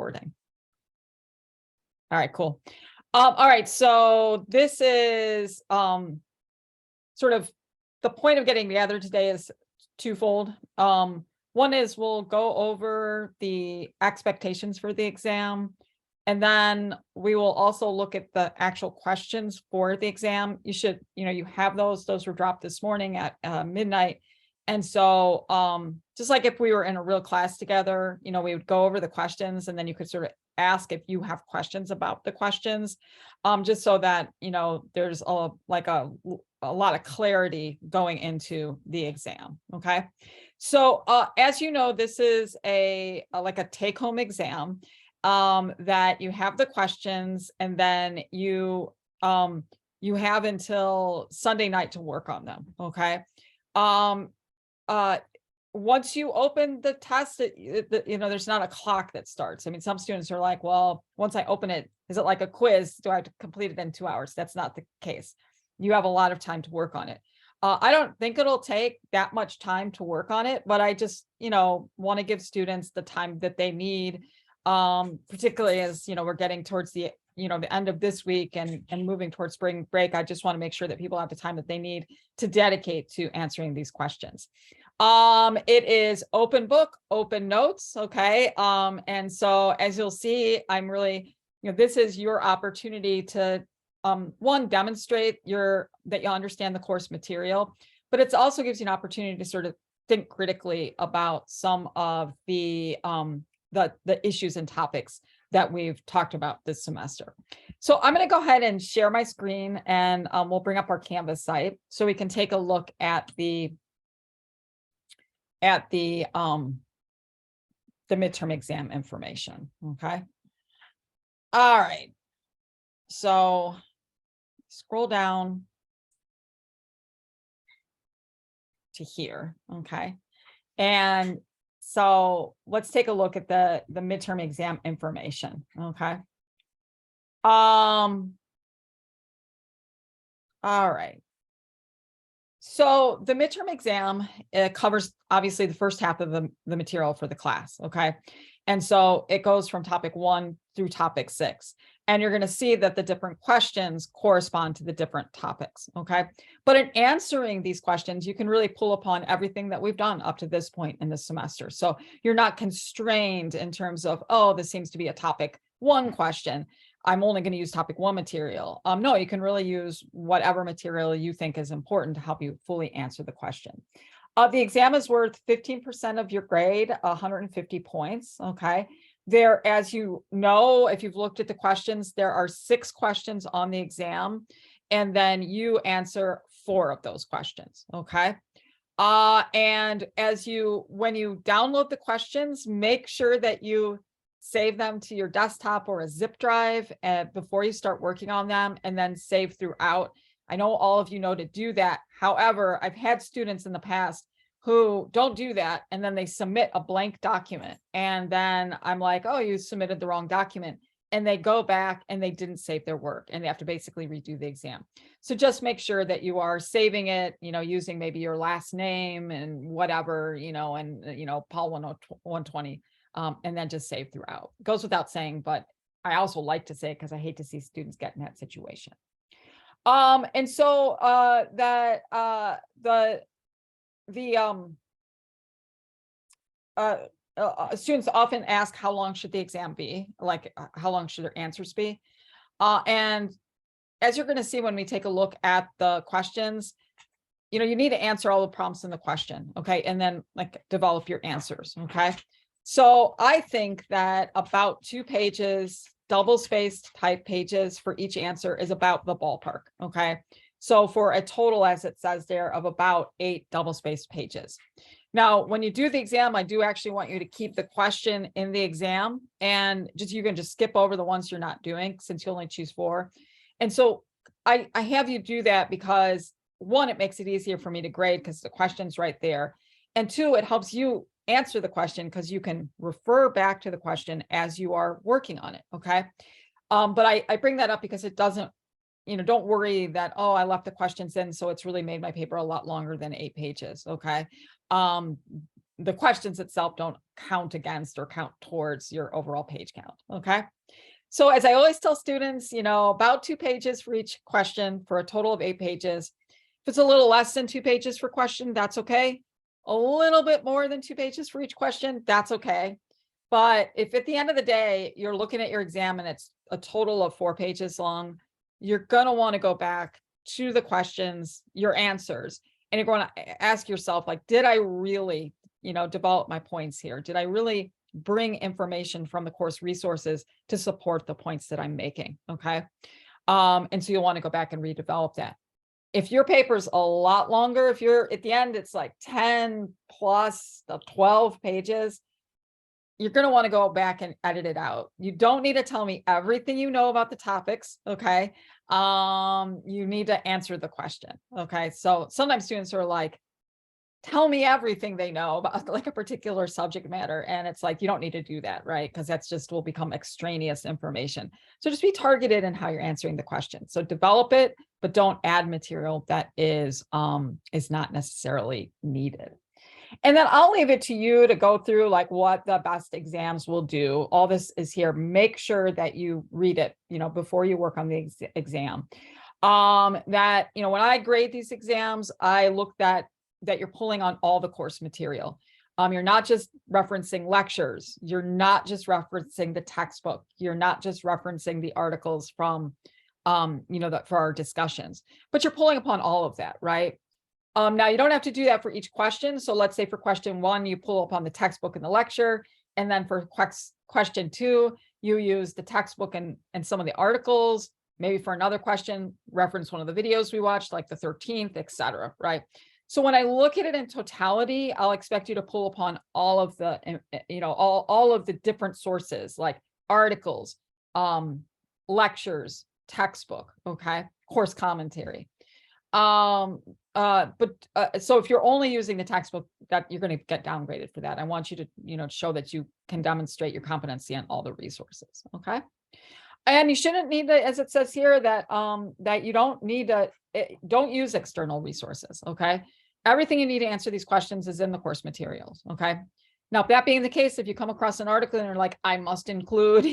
recording. All right, cool. All right, so this is sort of the point of getting together today is twofold. One is we'll go over the expectations for the exam, and then we will also look at the actual questions for the exam. You should, you have those were dropped this morning at midnight. And so just like if we were in a real class together, we would go over the questions, and then you could sort of ask if you have questions about the questions, just so that, there's a lot of clarity going into the exam. Okay. So as you know, this is a take-home exam that you have the questions, and then you have until Sunday night to work on them. Okay. Once you open the test, there's not a clock that starts. I mean, some students are like, well, once I open it, is it like a quiz? Do I have to complete it in 2 hours? That's not the case. You have a lot of time to work on it. I don't think it'll take that much time to work on it, but I just, want to give students the time that they need, particularly as, we're getting towards the end of this week and moving towards spring break. I just want to make sure that people have the time that they need to dedicate to answering these questions. It is open book, open notes. Okay. And so as you'll see, I'm really, this is your opportunity to, one, demonstrate that you understand the course material, but it also gives you an opportunity to sort of think critically about some of the issues and topics that we've talked about this semester. So I'm going to go ahead and share my screen, and we'll bring up our Canvas site so we can take a look at the midterm exam information. Okay. All right. So scroll down to here. Okay. And so let's take a look at the midterm exam information. Okay. All right. So the midterm exam, it covers obviously the first half of the material for the class. Okay. And so it goes from topic 1 through topic 6. And you're going to see that the different questions correspond to the different topics. Okay. But in answering these questions, you can really pull upon everything that we've done up to this point in this semester. So you're not constrained in terms of, oh, this seems to be a topic 1 question, I'm only going to use topic 1 material. No, you can really use whatever material you think is important to help you fully answer the question. The exam is worth 15% of your grade, 150 points. Okay. There, as you know, if you've looked at the questions, there are 6 questions on the exam, and then you answer 4 of those questions. Okay. And when you download the questions, make sure that you save them to your desktop or a zip drive before you start working on them, and then save throughout. I know all of you know to do that. However, I've had students in the past who don't do that, and then they submit a blank document. And then I'm like, oh, you submitted the wrong document. And they go back and they didn't save their work, and they have to basically redo the exam. So just make sure that you are saving it, using maybe your last name and whatever, Paul 120, and then just save throughout. It goes without saying, but I also like to say it because I hate to see students get in that situation. And so students often ask, how long should the exam be? Like, how long should their answers be? And as you're going to see when we take a look at the questions, you need to answer all the prompts in the question. Okay. And then develop your answers. Okay. So I think that about 2 pages, double-spaced type pages for each answer is about the ballpark. Okay. So for a total, as it says there, of about 8 double-spaced pages. Now, when you do the exam, I do actually want you to keep the question in the exam, and you can just skip over the ones you're not doing, since you only choose 4. And so I have you do that because, 1, it makes it easier for me to grade because the question's right there. And 2, it helps you answer the question because you can refer back to the question as you are working on it. Okay. But I bring that up because it doesn't, don't worry that, oh, I left the questions in, so it's really made my paper a lot longer than 8 pages. Okay. the questions itself don't count against or count towards your overall page count. Okay. So as I always tell students, about 2 pages for each question for a total of 8 pages. If it's a little less than 2 pages for question, that's okay. A little bit more than 2 pages for each question, that's okay. But if at the end of the day, you're looking at your exam and it's a total of 4 pages long, you're going to want to go back to the questions, your answers, and you're going to ask yourself, like, did I really, develop my points here? Did I really bring information from the course resources to support the points that I'm making? Okay. And so you'll want to go back and redevelop that. If your paper's a lot longer, if you're at the end, it's like 10 plus the 12 pages, you're going to want to go back and edit it out. You don't need to tell me everything you know about the topics. Okay. You need to answer the question. Okay. So sometimes students are like, tell me everything they know about like a particular subject matter. And it's like, you don't need to do that, right? Because that's just will become extraneous information. So just be targeted in how you're answering the question. So develop it, but don't add material that is not necessarily needed. And then I'll leave it to you to go through like what the best exams will do. All this is here. Make sure that you read it, before you work on the exam. That, when I grade these exams, I look that you're pulling on all the course material. You're not just referencing lectures. You're not just referencing the textbook. You're not just referencing the articles from, that for our discussions, but you're pulling upon all of that, right? Now you don't have to do that for each question. So let's say for question 1, you pull upon the textbook and the lecture. And then for question 2, you use the textbook and some of the articles. Maybe for another question, reference one of the videos we watched, like the 13th, etc. Right? So when I look at it in totality, I'll expect you to pull upon all of the, all of the different sources, like articles, lectures, textbook, okay, course commentary. So if you're only using the textbook, that you're going to get downgraded for that. I want you to, show that you can demonstrate your competency on all the resources. Okay. And you shouldn't need to, as it says here, that you don't need to, don't use external resources. Okay. Everything you need to answer these questions is in the course materials. Okay. Now, that being the case, if you come across an article and you're like, I must include,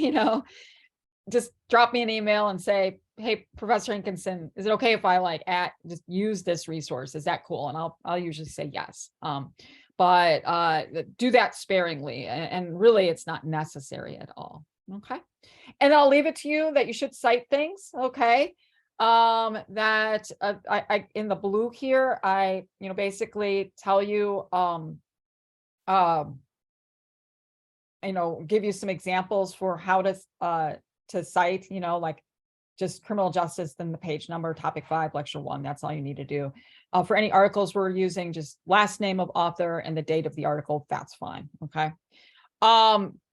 just drop me an email and say, hey, Professor Hinkinson, is it okay if I just use this resource? Is that cool? And I'll usually say yes. But do that sparingly. And really, it's not necessary at all. Okay. And I'll leave it to you that you should cite things. Okay. That I in the blue here, I basically tell you, give you some examples for how to cite, like just criminal justice, then the page number, topic 5, lecture 1. That's all you need to do. For any articles we're using, just last name of author and the date of the article. That's fine. Okay.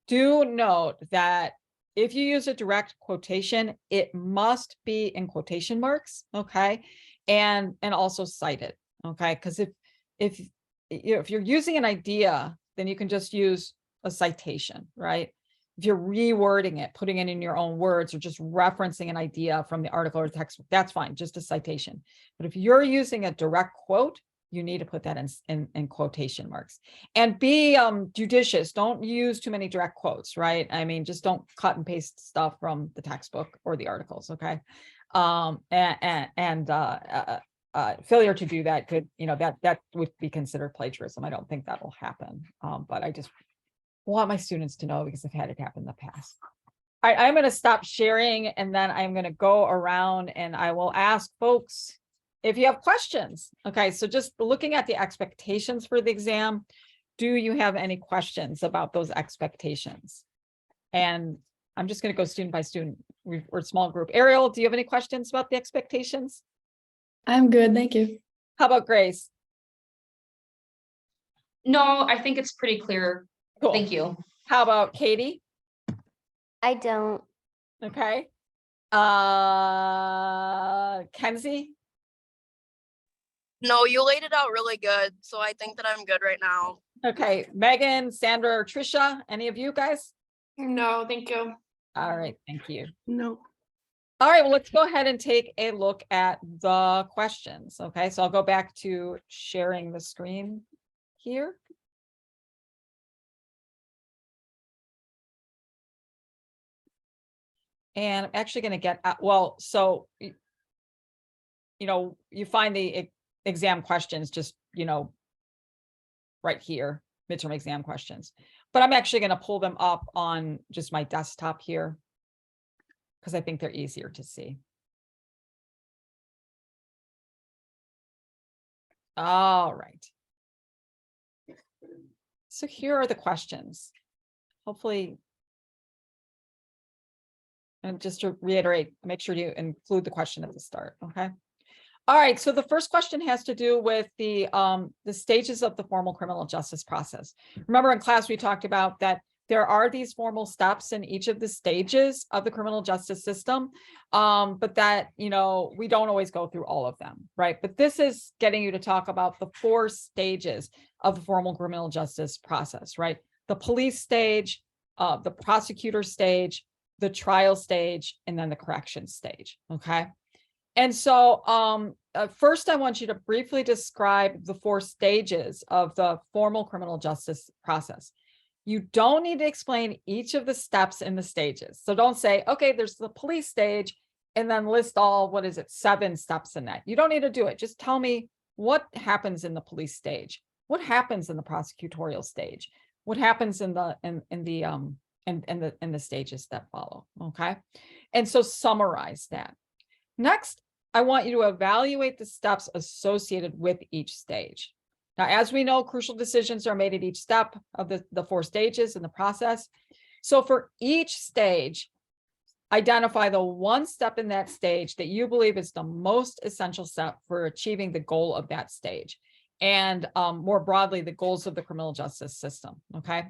Do note that if you use a direct quotation, it must be in quotation marks. Okay. And also cite it. Okay. Because if you're using an idea, then you can just use a citation, right? If you're rewording it, putting it in your own words, or just referencing an idea from the article or textbook, that's fine, just a citation. But if you're using a direct quote, you need to put that in quotation marks. And be judicious. Don't use too many direct quotes, right? I mean, just don't cut and paste stuff from the textbook or the articles, okay? Failure to do that could, that would be considered plagiarism. I don't think that will happen, but I just want my students to know because I've had it happen in the past. All right, I'm going to stop sharing and then I'm going to go around and I will ask folks if you have questions. Okay, so just looking at the expectations for the exam, do you have any questions about those expectations? And I'm just going to go student by student. We're a small group. Ariel, do you have any questions about the expectations? I'm good, thank you. How about Grace? No, I think it's pretty clear. Cool. Thank you. How about Katie? I don't. Okay. Kenzie? No, you laid it out really good. So I think that I'm good right now. Okay. Megan, Sandra, or Trisha, any of you guys? No, thank you. All right. Thank you. No. All right. Well, let's go ahead and take a look at the questions. Okay. So I'll go back to sharing the screen here. And I'm actually going to get, well, so, you find the exam questions just, right here, midterm exam questions. But I'm actually going to pull them up on just my desktop here because I think they're easier to see. All right. So here are the questions. Hopefully, and just to reiterate, make sure you include the question at the start, okay? All right, so the first question has to do with the stages of the formal criminal justice process. Remember in class, we talked about that there are these formal steps in each of the stages of the criminal justice system, but that, we don't always go through all of them, right? But this is getting you to talk about the 4 stages of the formal criminal justice process, right? The police stage, the prosecutor stage, the trial stage, and then the correction stage, okay? And so first, I want you to briefly describe the 4 stages of the formal criminal justice process. You don't need to explain each of the steps in the stages. So don't say, okay, there's the police stage, and then list all, 7 steps in that. You don't need to do it. Just tell me what happens in the police stage, what happens in the prosecutorial stage, what happens in the stages that follow. Okay. And so summarize that. Next, I want you to evaluate the steps associated with each stage. Now, as we know, crucial decisions are made at each step of the 4 stages in the process. So for each stage, identify the one step in that stage that you believe is the most essential step for achieving the goal of that stage. And more broadly, the goals of the criminal justice system, okay?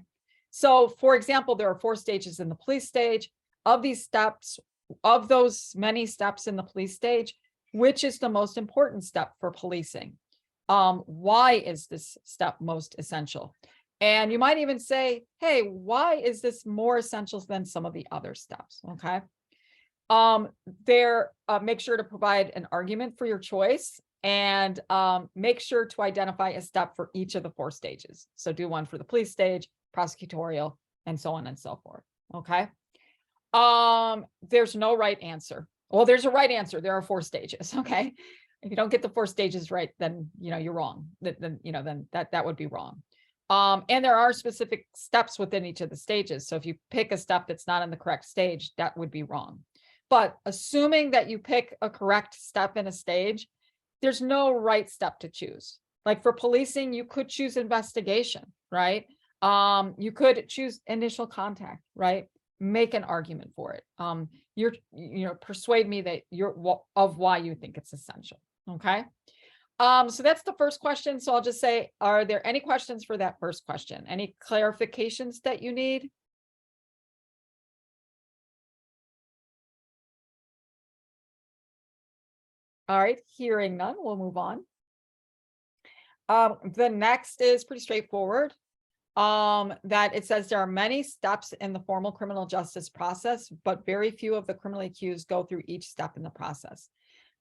So for example, there are 4 stages in the police stage. Of these steps, of those many steps in the police stage, which is the most important step for policing? Why is this step most essential? And you might even say, hey, why is this more essential than some of the other steps? Okay. Make sure to provide an argument for your choice, and make sure to identify a step for each of the 4 stages. So do one for the police stage, prosecutorial, and so on and so forth. Okay. There's no right answer. Well, there's a right answer. There are 4 stages. Okay. If you don't get the 4 stages right, then, you're wrong. Then that would be wrong. And there are specific steps within each of the stages. So if you pick a step that's not in the correct stage, that would be wrong. But assuming that you pick a correct step in a stage, there's no right step to choose. Like for policing, you could choose investigation, right? You could choose initial contact, right? Make an argument for it. Persuade me that of why you think it's essential. Okay. So that's the first question. So I'll just say, are there any questions for that first question? Any clarifications that you need? All right, hearing none, we'll move on. The next is pretty straightforward. That it says there are many steps in the formal criminal justice process, but very few of the criminally accused go through each step in the process.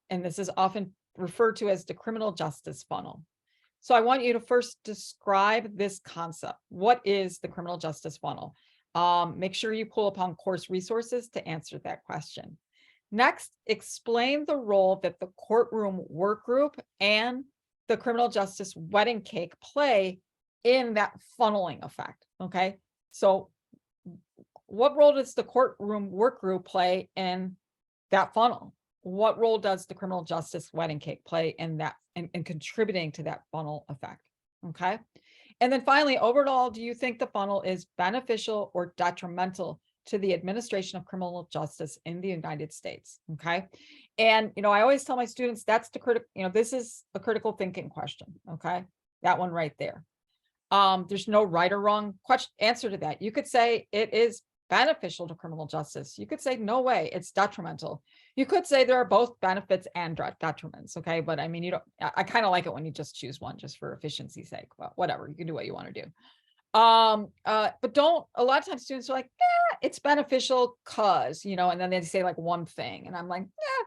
And this is often referred to as the criminal justice funnel. So I want you to first describe this concept. What is the criminal justice funnel? Make sure you pull upon course resources to answer that question. Next, explain the role that the courtroom work group and the criminal justice wedding cake play in that funneling effect. Okay. So what role does the courtroom work group play in that funnel? What role does the criminal justice wedding cake play in that, in contributing to that funnel effect? Okay. And then finally, overall, do you think the funnel is beneficial or detrimental to the administration of criminal justice in the United States? Okay. And, I always tell my students that's the critical, this is a critical thinking question. Okay. That one right there. There's no right or wrong answer to that. You could say it is beneficial to criminal justice. You could say, no way, it's detrimental. You could say there are both benefits and detriments. Okay. But I mean, I kind of like it when you just choose one just for efficiency's sake, but whatever, you can do what you want to do. But a lot of times students are like, it's beneficial cause, and then they say like one thing. And I'm like,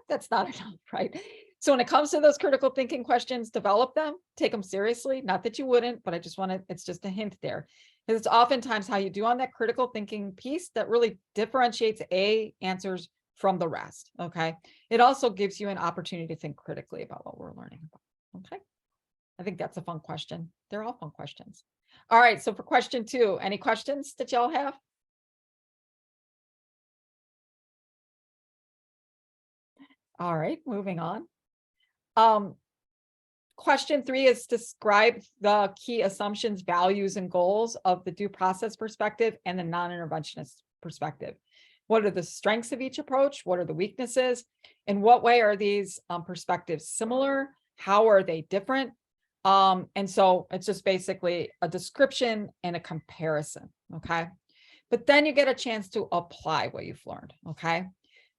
that's not enough, right? So when it comes to those critical thinking questions, develop them, take them seriously. Not that you wouldn't, but I just it's just a hint there. Because it's oftentimes how you do on that critical thinking piece that really differentiates answers from the rest, okay? It also gives you an opportunity to think critically about what we're learning about, okay? I think that's a fun question. They're all fun questions. All right, so for question 2, any questions that y'all have? All right, moving on. Question 3 is describe the key assumptions, values, and goals of the due process perspective and the non-interventionist perspective. What are the strengths of each approach? What are the weaknesses? In what way are these perspectives similar? How are they different? And so it's just basically a description and a comparison, okay? But then you get a chance to apply what you've learned, okay?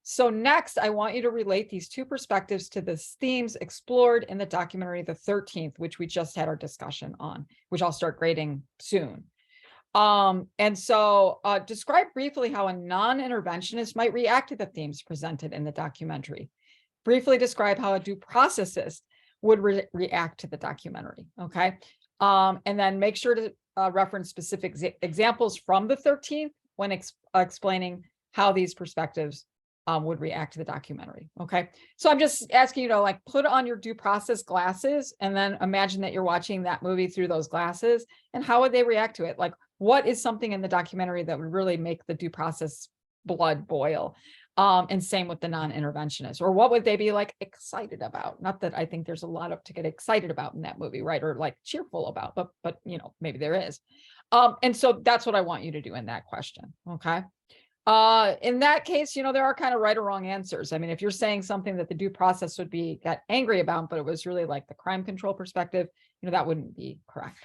So next, I want you to relate these two perspectives to the themes explored in the documentary, The 13th, which we just had our discussion on, which I'll start grading soon. And so describe briefly how a non-interventionist might react to the themes presented in the documentary. Briefly describe how a due processist would react to the documentary, okay? And then make sure to reference specific examples from the 13th when explaining how these perspectives would react to the documentary, okay? So I'm just asking you to like put on your due process glasses and then imagine that you're watching that movie through those glasses, and how would they react to it? Like, what is something in the documentary that would really make the due process blood boil? And same with the non-interventionist, or what would they be like excited about? Not that I think there's a lot to get excited about in that movie, right? Or like cheerful about, but you know, maybe there is. And so that's what I want you to do in that question, okay? In that case, you know, there are kind of right or wrong answers. I mean, if you're saying something that the due process would be got angry about, but it was really like the crime control perspective, you know, that wouldn't be correct.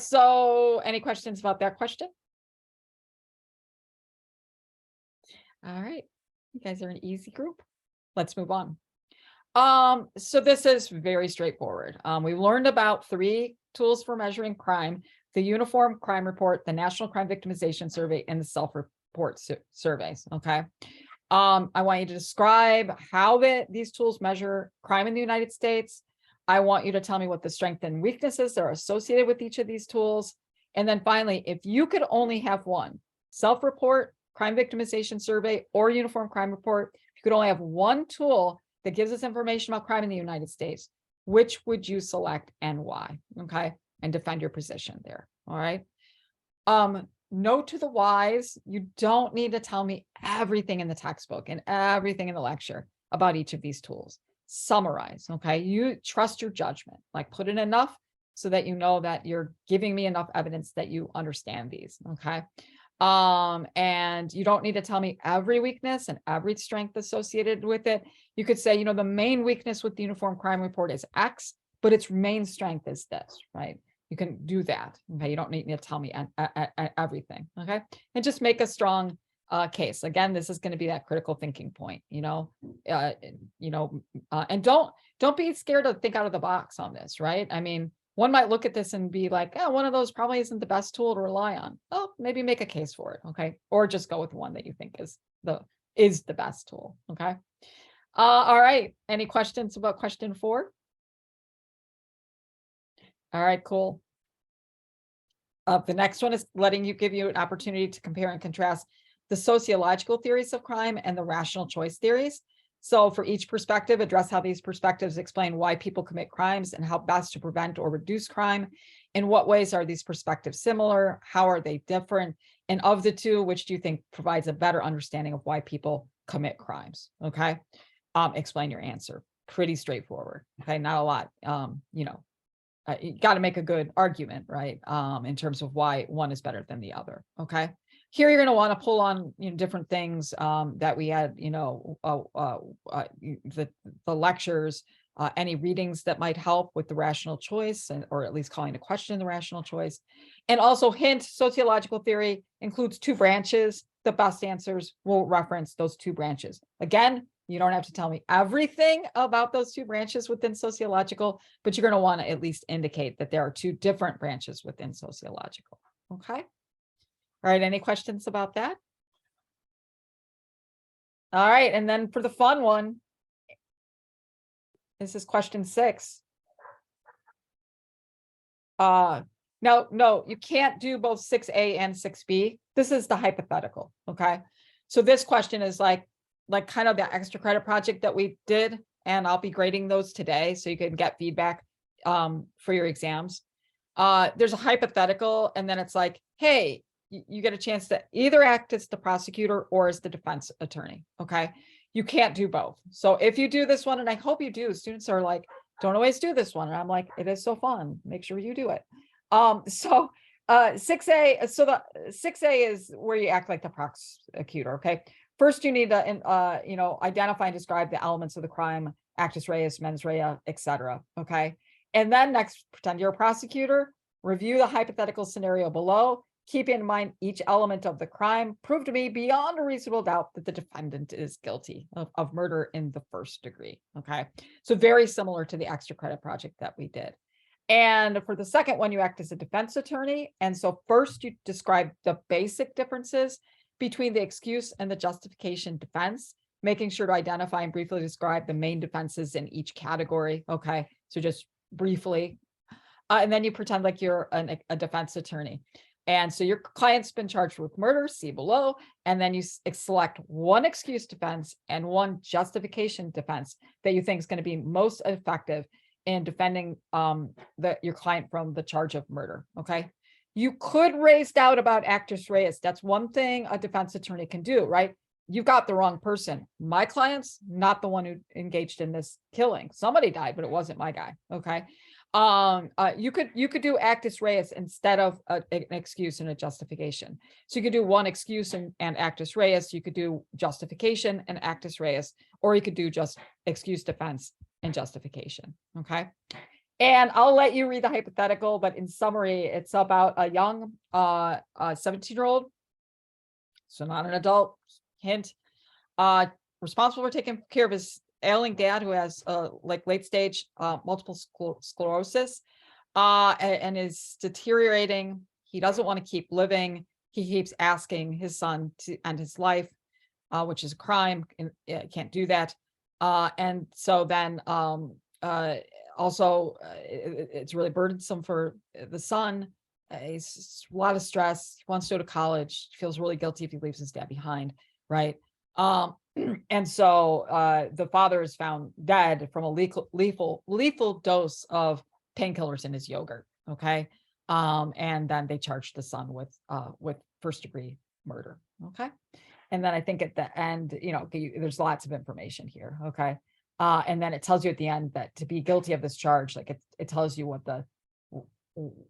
So any questions about that question? All right, you guys are an easy group. Let's move on. So this is very straightforward. We learned about 3 tools for measuring crime: the Uniform Crime Report, the National Crime Victimization Survey, and the self-report surveys, okay? I want you to describe how these tools measure crime in the United States. I want you to tell me what the strengths and weaknesses are associated with each of these tools. And then finally, if you could only have one, self-report, crime victimization survey, or Uniform Crime Report, if you could only have one tool that gives us information about crime in the United States, which would you select and why? Okay. And defend your position there. All right. Note to the wise, you don't need to tell me everything in the textbook and everything in the lecture about each of these tools. Summarize. Okay. You trust your judgment, like put in enough so that you know that you're giving me enough evidence that you understand these. Okay. And you don't need to tell me every weakness and every strength associated with it. You could say, you know, the main weakness with the Uniform Crime Report is X, but its main strength is this, right? You can do that. Okay. You don't need to tell me everything. Okay. And just make a strong case. Again, this is going to be that critical thinking point, and don't be scared to think out of the box on this, right? I mean, one might look at this and be like, oh, one of those probably isn't the best tool to rely on. Oh, maybe make a case for it. Okay. Or just go with one that you think is the best tool. Okay. All right. Any questions about question 4? All right, cool. The next one is give you an opportunity to compare and contrast the sociological theories of crime and the rational choice theories. So for each perspective, address how these perspectives explain why people commit crimes and how best to prevent or reduce crime. In what ways are these perspectives similar? How are they different? And of the two, which do you think provides a better understanding of why people commit crimes? Okay. Explain your answer. Pretty straightforward. Okay. Not a lot. You got to make a good argument, right? In terms of why one is better than the other. Okay. Here, you're going to want to pull on different things that we had, the lectures, any readings that might help with the rational choice, or at least calling into question the rational choice. And also hint, sociological theory includes 2 branches. The best answers will reference those 2 branches. Again, you don't have to tell me everything about those 2 branches within sociological, but you're going to want to at least indicate that there are 2 different branches within sociological. Okay. All right, any questions about that? All right, and then for the fun one, this is question 6. No, you can't do both 6A and 6B. This is the hypothetical, okay? So this question is like kind of the extra credit project that we did, and I'll be grading those today so you can get feedback for your exams. There's a hypothetical, and then it's like, hey, you get a chance to either act as the prosecutor or as the defense attorney. Okay. You can't do both. So if you do this one, and I hope you do, students are like, don't always do this one. And I'm like, it is so fun. Make sure you do it. 6A, so the 6A is where you act like the prosecutor. Okay. First, you need to, identify and describe the elements of the crime, actus reus, mens rea, etc. Okay. And then next, pretend you're a prosecutor, review the hypothetical scenario below, keep in mind each element of the crime, prove to me beyond a reasonable doubt that the defendant is guilty of murder in the first degree. Okay. So very similar to the extra credit project that we did. And for the second one, you act as a defense attorney. And so first you describe the basic differences between the excuse and the justification defense, making sure to identify and briefly describe the main defenses in each category. Okay. So just briefly. And then you pretend like you're a defense attorney. And so your client's been charged with murder, see below, and then you select one excuse defense and one justification defense that you think is going to be most effective in defending your client from the charge of murder. Okay. You could raise doubt about actus reus. That's one thing a defense attorney can do, right? You've got the wrong person. My client's not the one who engaged in this killing. Somebody died, but it wasn't my guy. Okay. You could do actus reus instead of an excuse and a justification. So you could do one excuse and actus reus. You could do justification and actus reus, or you could do just excuse defense and justification. Okay. And I'll let you read the hypothetical, but in summary, it's about a young 17-year-old, so not an adult, hint, responsible for taking care of his ailing dad who has like late stage multiple sclerosis and is deteriorating. He doesn't want to keep living. He keeps asking his son to end his life, which is a crime, and can't do that. And so then it's really burdensome for the son. He's a lot of stress. He wants to go to college. He feels really guilty if he leaves his dad behind, right? And so the father is found dead from a lethal dose of painkillers in his yogurt. Okay. And then they charged the son with first degree murder. Okay. And then I think at the end, there's lots of information here. Okay. And then it tells you at the end that to be guilty of this charge, like it tells you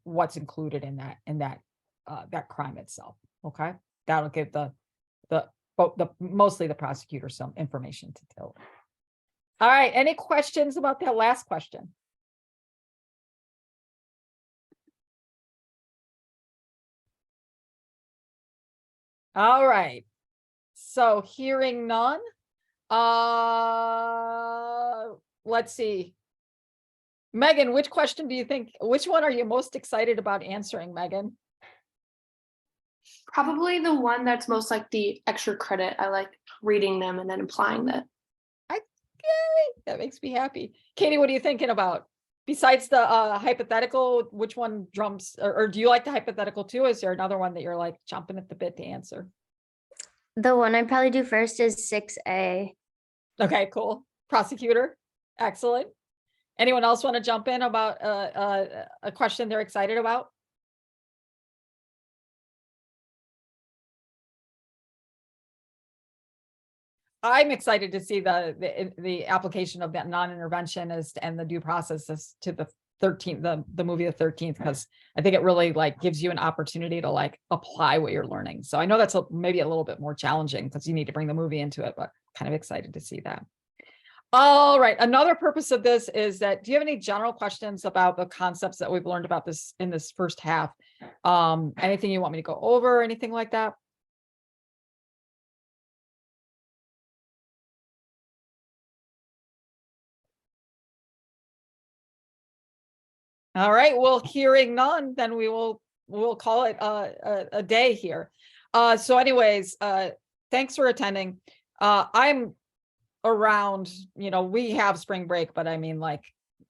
what's included in that crime itself. Okay. That'll give mostly the prosecutor some information to tell. All right. Any questions about that last question? All right. So hearing none, let's see. Megan, which one are you most excited about answering, Megan? Probably the one that's most like the extra credit. I like reading them and then applying that. That makes me happy. Katie, what are you thinking about? Besides the hypothetical, which one jumps, or do you like the hypothetical too? Is there another one that you're like chomping at the bit to answer? The one I'd probably do first is 6A. Okay, cool. Prosecutor. Excellent. Anyone else want to jump in about a question they're excited about? I'm excited to see the application of that non-interventionist and the due process to the 13th, the movie The 13th, because I think it really like gives you an opportunity to like apply what you're learning. So I know that's maybe a little bit more challenging because you need to bring the movie into it, but kind of excited to see that. All right. Another purpose of this is that, do you have any general questions about the concepts that we've learned about this in this first half? Anything you want me to go over, anything like that? All right. Well, hearing none, then we'll call it a day here. So anyways, thanks for attending. I'm around, we have spring break, but I mean, like,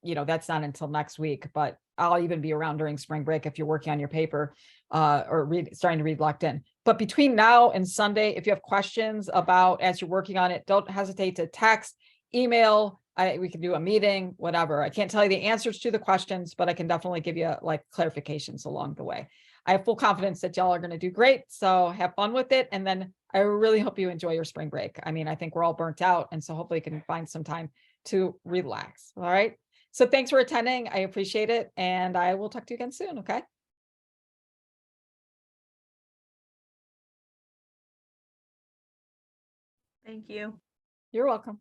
that's not until next week, but I'll even be around during spring break if you're working on your paper or starting to read locked in. But But between now and Sunday, if you have questions about, as you're working on it, don't hesitate to text, email, we can do a meeting, whatever. I can't tell you the answers to the questions, but I can definitely give you like clarifications along the way. I have full confidence that y'all are going to do great. So have fun with it. And then I really hope you enjoy your spring break. I mean, I think we're all burnt out. And so hopefully you can find some time to relax. All right. So thanks for attending. I appreciate it. And I will talk to you again soon. Okay. Thank you. You're welcome.